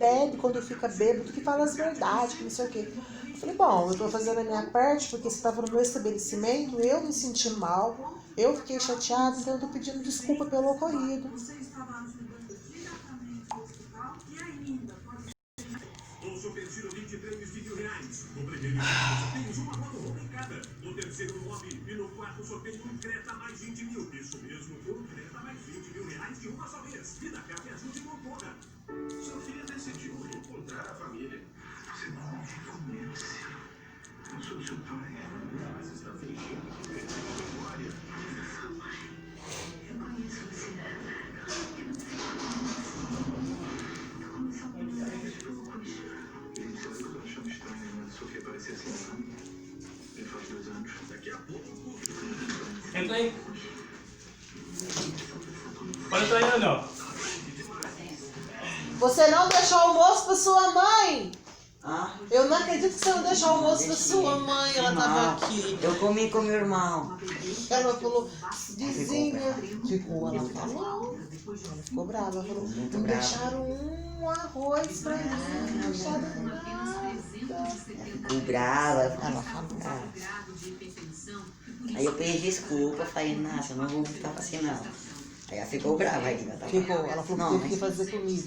bebe quando fica bêbado, que fala as verdades, que não sei o quê. Eu falei, bom, eu tô fazendo a minha parte, porque você estava no meu estabelecimento, eu me senti mal, eu fiquei chateada, então eu tô pedindo desculpa pelo ocorrido. Bolso Pensiro, R$23.000. No primeiro sorteio, uma moto rubricada. No terceiro, 9. E no quarto sorteio, um Creta mais 20 mil. Isso mesmo, um Creta mais 20 mil reais de uma só vez. E da casa ajude e concorra. Sofia decidiu encontrar a família. Você não me conhece. Eu sou seu pai. Mas está fingindo que perdeu a memória. Sua mãe. Eu conheço você. Eu não sei como são primeiros poucos. E sabe que eu achava estranho, a Sofia parecia assim, não? Ele faz 2 anos. Daqui a pouco. Entra aí. Pode entrar aí, não. Você não deixou almoço pra sua mãe? Ah, Eu não acredito que você não deixou almoço pra sua mãe, ela tava aqui. eu comi com meu irmão. Ela falou, vizinha. Ficou, ela falou. Ela ficou brava, ela falou, não deixaram um arroz pra mim, não deixaram nada. Ficou brava. Ela falou. Aí eu pedi desculpa, falei, nossa, eu não vou ficar assim não. Aí ela ficou brava, aí ela tava... Ficou, ela falou Não, que teve que fazer comigo.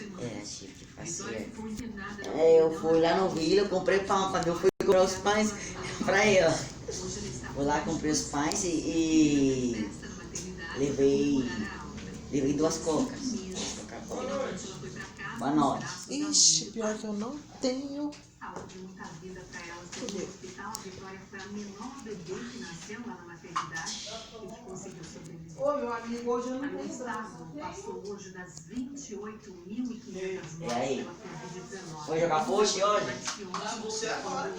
tive que fazer. Eu fui lá no Vila, eu comprei pão, quando eu fui comprar os pães pra ela. Fui lá, comprei os pães e levei 2 cocas. Boa noite. Ixi, pior que eu não tenho. Saúde, muita vida para elas no hospital. A Vitória foi a menor bebê que nasceu lá na maternidade e que conseguiu sobreviver. Ô, meu amigo, hoje eu não O tenho estado passou hoje das 28.500 E aí? mortes pela Covid-19. Foi jogar post hoje?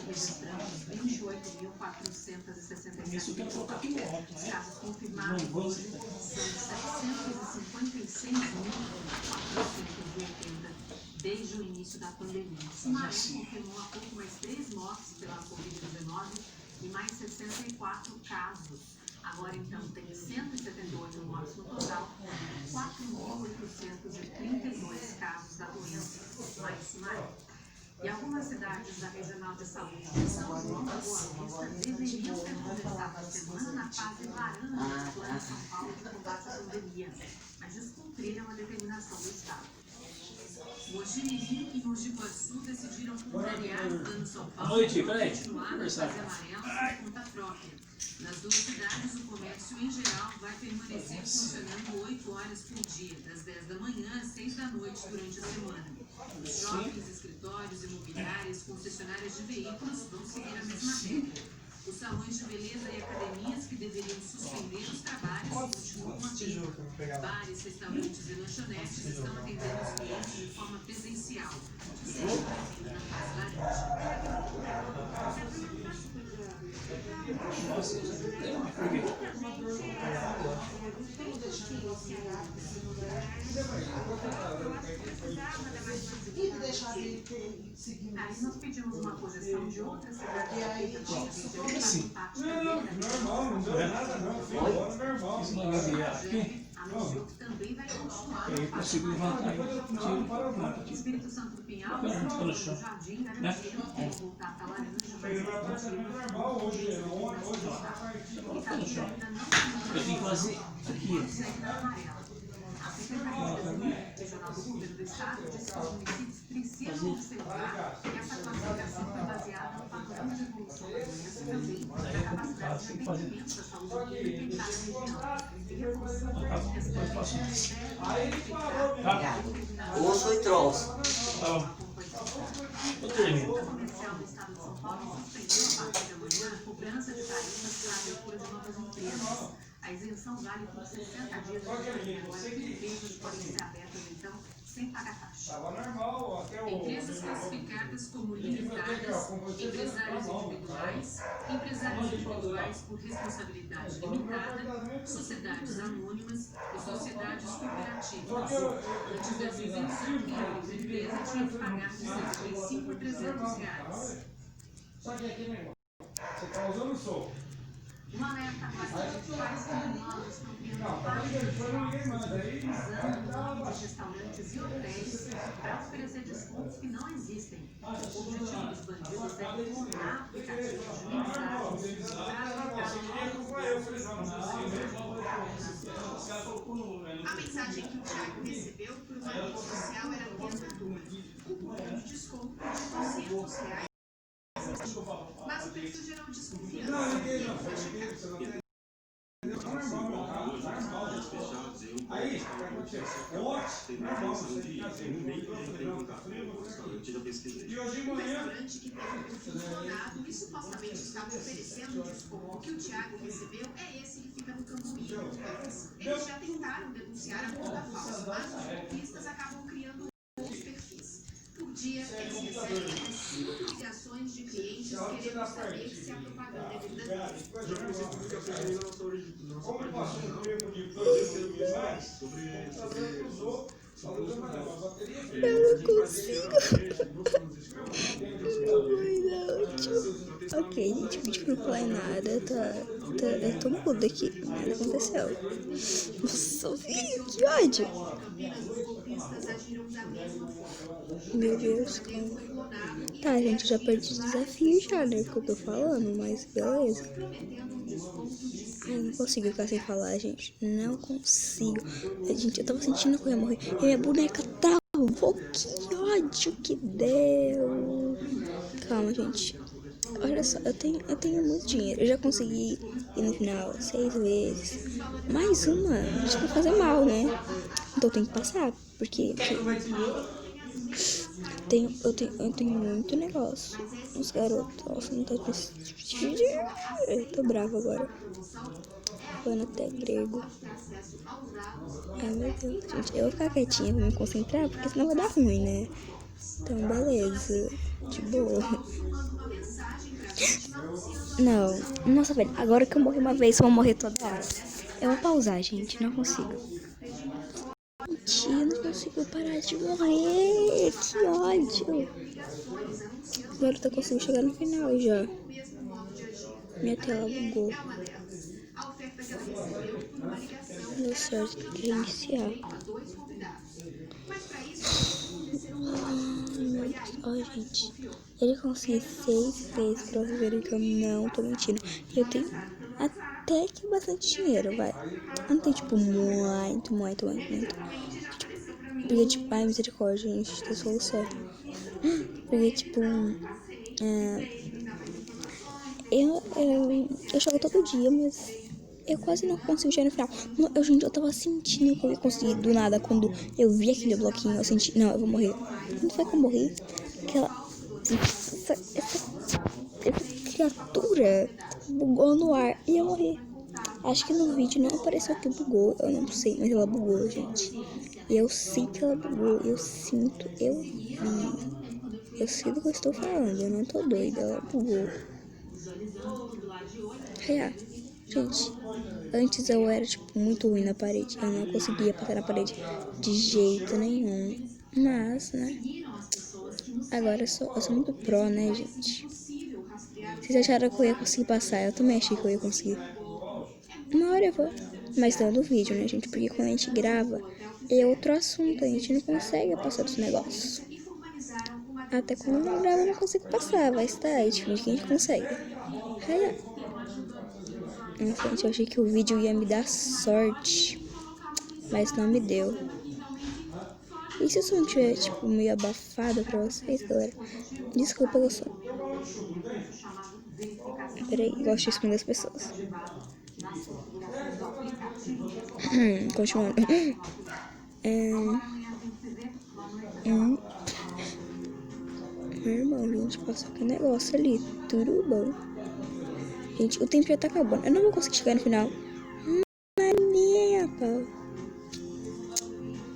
Registramos 28.467 Isso que eu colocar aqui no alto, Os né? casos confirmados hoje são 756.480. Desde o início da pandemia. Sumaré confirmou há pouco mais 3 mortes pela Covid-19 e mais 64 casos. Agora, então, tem 178 mortes no total, 4.832 casos da doença, mais Sumaré. E algumas cidades da Regional de Saúde de São João da Boa Vista deveriam ter começado a semana na fase laranja do Plano São Paulo de combate à pandemia, mas descumpriram a determinação do Estado. Mojimirim e Mogi Guaçu decidiram contrariar o Plano São Paulo e continuar na fase amarela por conta própria. Nas 2 cidades, o comércio em geral vai permanecer funcionando 8 horas por dia, das 10 da manhã às 6 da noite durante a semana. Os shoppings, escritórios, imobiliárias, concessionárias de veículos vão seguir a mesma regra. Os salões de beleza e academias que deveriam suspender os trabalhos continuam ativos. Bares, restaurantes e lanchonetes estão atendendo os clientes de forma presencial, seja na fase laranja. Aí nós pedimos uma correção de outra cidade. E aí, Como assim? Normal, não deu nada não, foi embora normal. Isso não vai virar aqui? Anunciou que também vai continuar Eu na fase consigo levantar aí. Tiro. Espírito Santo do Pinhal, Tá no chão. Jardim, Né? garantiram que vão voltar para laranja, Ele vai passar normal hoje, hoje Tá no chão. Eu tenho que fazer aqui. A Secretaria Regional do Governo do Estado disse que os municípios precisam observar que essa classificação foi baseada no padrão de evolução da doença e também na capacidade de atendimento da saúde pública em cada região. E reforçando que esta Obrigado. Osso e troço. Tá bom. Eu termino. A comercial do Estado de São Paulo suspendeu a partir da manhã a cobrança de tarifas para a abertura de novas empresas. A isenção vale por 60 dias de governo. Agora, empresas podem ser abertas, então, sem pagar taxa. Estava normal, até o... Empresas classificadas como limitadas, empresários individuais por responsabilidade limitada, sociedades anônimas e sociedades cooperativas. Antes dessa isenção, a empresa tinha que pagar de R$75 a R$300. Só que aqui, meu, você está usando o sol. Um alerta para os pais criminosos estão criando vários Foi ninguém mais aí. usando o nome de restaurantes e hotéis para oferecer descontos que O objetivo dos bandidos é encontrar aplicativos minimizados A mensagem que o Thiago recebeu por uma rede social era tentadora. Um cupom de desconto de R$200. Mas o perfil gerou desconfiança e ele foi checado. Aí, tem uma intenção de e hoje de O manhã restaurante que teve o perfil clonado e supostamente estava oferecendo um desconto que o Thiago recebeu é esse que fica no Cambuí. Eles já tentaram denunciar a conta falsa, mas os golpistas acabam criando outros perfis. Por dia, eles recebem entre 5 ligações de clientes querendo saber se a propaganda é verdadeira. como passou um tempo de R$200 usou, a bateria Eu não consigo. Ok, gente, o vídeo não falei nada. Eu tô muda aqui. Nada aconteceu. Nossa, filho, que ódio. Meu Deus. Tá, gente, eu já perdi o desafio já, né? Porque eu tô falando, mas beleza. Ai, não consigo ficar sem falar, gente. Não consigo. Gente, eu tava sentindo que eu ia morrer. E minha boneca travou. Que ódio que deu. Calma, gente. Olha só, eu tenho muito dinheiro. Eu já consegui ir no final 6 vezes. Mais uma, a gente vai fazer mal, né? Então eu tenho que passar. Porque eu tenho muito negócio. Os garotos, nossa, não tá vestido. Eu tô brava agora. Falando até grego. Ai, meu Deus, gente. Eu vou ficar quietinha pra me concentrar, porque senão vai dar ruim, né? Então, beleza. De boa. Não. Nossa, velho. Agora que eu morri uma vez, eu vou morrer toda hora. Eu vou pausar, gente. Não consigo. Eu não consigo parar de morrer. Que ódio. Agora eu tô conseguindo chegar no final já. Minha tela bugou. Deu certo, tem que reiniciar. Ai, gente. Ele conseguiu 6 vezes pra vocês verem que eu não tô mentindo. E eu tenho até que bastante dinheiro, vai. Eu não tenho, tipo, muito. Porque, tipo, ai, misericórdia, gente, tem solução. Porque, tipo, eu jogo todo dia, mas eu quase não consigo chegar no final. Eu tava sentindo que eu ia conseguir do nada. Quando eu vi aquele bloquinho, eu senti, não, eu vou morrer. Quando foi que eu morri? Essa criatura bugou no ar e eu morri. Acho que no vídeo não apareceu que bugou, eu não sei, mas ela bugou, gente. E eu sei que ela bugou, eu sinto, eu vi. Eu sei do que eu estou falando, eu não tô doida, ela bugou. Gente, antes eu era, tipo, muito ruim na parede. Eu não conseguia passar na parede de jeito nenhum. Mas, né? Agora eu sou muito pro, né, gente? Vocês acharam que eu ia conseguir passar? Eu também achei que eu ia conseguir. Uma hora eu vou. Mas não no vídeo, né, gente? Porque quando a gente grava, é outro assunto. A gente não consegue passar dos negócios. Até quando eu gravo, eu não consigo passar. Vai estar aí, tipo, que a gente consegue. Nossa, gente, eu achei que o vídeo ia me dar sorte. Mas não me deu. E se o som estiver, tipo, meio abafado pra vocês, galera? Desculpa o som. Peraí, gosto de responder as pessoas. Continuando. Meu irmão, gente, passou aquele negócio ali. Tudo bom. Gente, o tempo já tá acabando. Eu não vou conseguir chegar no final.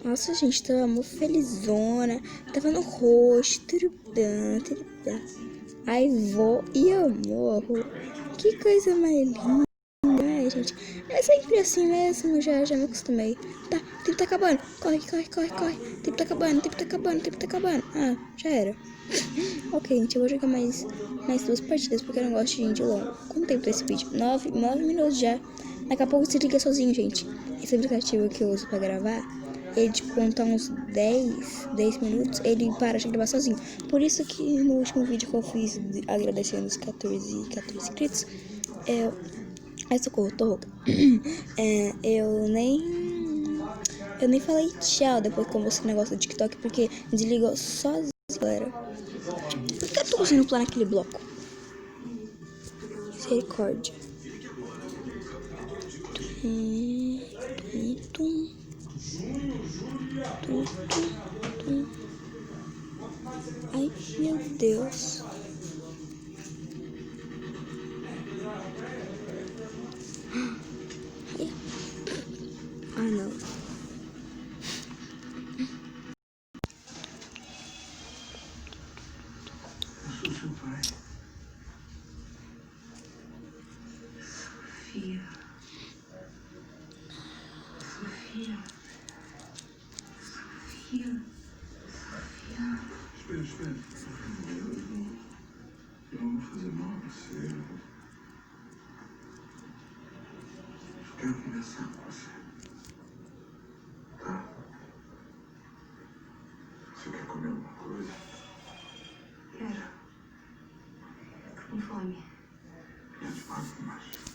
Nossa, gente, tava muito felizona. Tava no rosto. Tudo. Aí vou e eu morro. Que coisa mais linda. Ai, gente. É sempre assim mesmo. Já me acostumei. Tá, o tempo tá acabando. Corre. O tempo tá acabando. Ah, já era. Ok, gente, eu vou jogar mais 2 partidas, porque eu não gosto de gente longo. Quanto tempo tá esse vídeo? 9 minutos já. Daqui a pouco se liga sozinho, gente. Esse aplicativo que eu uso pra gravar, ele tipo, conta uns 10 minutos, ele para de gravar sozinho. Por isso que no último vídeo que eu fiz agradecendo os 14 inscritos, ai, socorro, tô rouca. Eu nem falei tchau depois que eu mostrei o negócio do TikTok, porque desligou sozinho, galera. Por que eu tô conseguindo pular naquele bloco? Misericórdia. Ai, meu Deus. Ah, não. Eu sou seu pai. Sofia. Sofia. Sofia. Sofia. Espera. Eu não vou fazer mal a você. Eu quero conversar com você. Tá? Você quer comer alguma coisa? Quero. Tô com fome. Eu te pago mais.